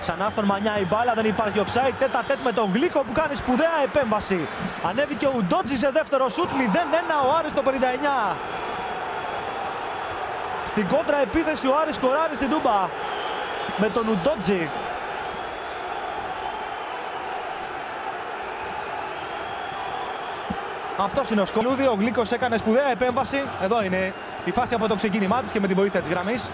Ξανά στον Μανιά η μπάλα, δεν υπάρχει offside. Τέτα τέτ με τον Γλίκο που κάνει σπουδαία επέμβαση. Ανέβηκε ο Ουντότζη σε δεύτερο σουτ. 0-1 ο Άρης το 59. Στην κόντρα επίθεση ο Άρης σκοράρει στην Τούμπα με τον Ουντότζη. Αυτός είναι ο Σκολούδη, ο Γλίκος έκανε σπουδαία επέμβαση. Εδώ είναι η φάση από το ξεκίνημά της και με τη βοήθεια της γραμμής.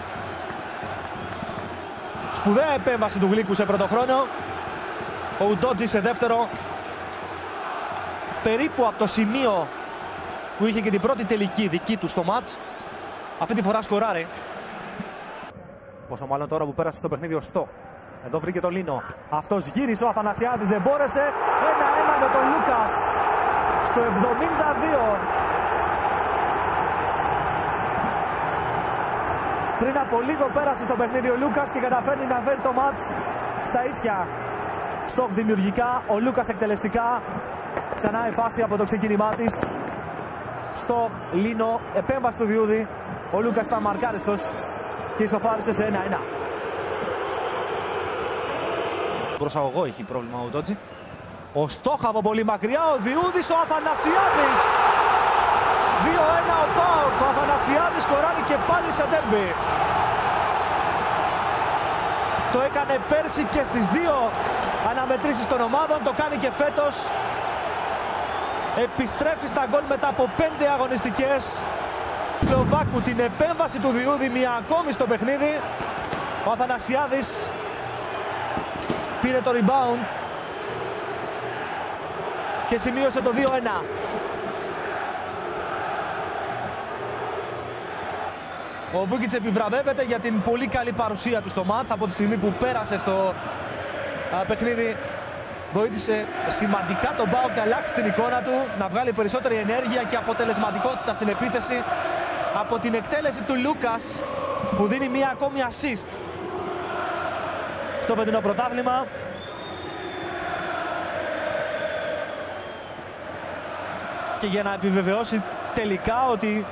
Σπουδαία επέμβαση του Γλίκου σε πρώτο χρόνο. Ο Ουντότζη σε δεύτερο. Περίπου από το σημείο που είχε και την πρώτη τελική δική του στο μάτς. Αυτή τη φορά σκοράρει. Πόσο μάλλον τώρα που πέρασε στο παιχνίδι ο Στόχ. Εδώ βρήκε τον Λίνο. Αυτός γύρισε, ο Αθανασιάδης δεν μπόρεσε. 1-1 με τον Λούκας στο 72. Πριν από λίγο πέρασε στο παιχνίδι ο Λούκας και καταφέρνει να φέρει το μάτς στα ίσια. Στόχ δημιουργικά, ο Λούκας εκτελεστικά. Ξανά η φάση από το ξεκίνημά της. Στόχ, Λίνο, επέμβαση του Διούδη. Ο Λούκας ήταν μαρκάριστος και ισοφάρισε σε 1-1. Προσαγωγό έχει πρόβλημα ο Ουντότζη. Ο Στόχ από πολύ μακριά, ο Διούδης, ο Αθανασιάδης. 2-1 ο ΠΑΟΚ, ο Αθανασιάδης σκοράρει και πάλι σε ντέρμπι. Το έκανε πέρσι και στις δύο αναμετρήσεις των ομάδων, το κάνει και φέτος. Επιστρέφει στα γκολ μετά από 5 αγωνιστικές. Σλοβάκου την επέμβαση του Διούδη, μία ακόμη στο παιχνίδι. Ο Αθανασιάδης πήρε το rebound και σημείωσε το 2-1. Ο Βούκιτς επιβραβεύεται για την πολύ καλή παρουσία του στο μάτς. Από τη στιγμή που πέρασε στο παιχνίδι βοήθησε σημαντικά τον ΠΑΟΚ να αλλάξει την εικόνα του, να βγάλει περισσότερη ενέργεια και αποτελεσματικότητα στην επίθεση από την εκτέλεση του Λούκας που δίνει μία ακόμη assist στο φετινό πρωτάθλημα. Και για να επιβεβαιώσει τελικά ότι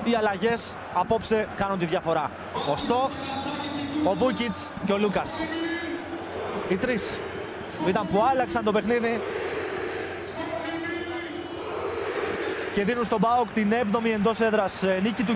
οι αλλαγές απόψε κάνουν τη διαφορά. Ο Στόχ, ο Βούκιτς και ο Λούκας. Οι τρεις ήταν που άλλαξαν το παιχνίδι και δίνουν στον ΠΑΟΚ την 7η εντός έδρας νίκη του.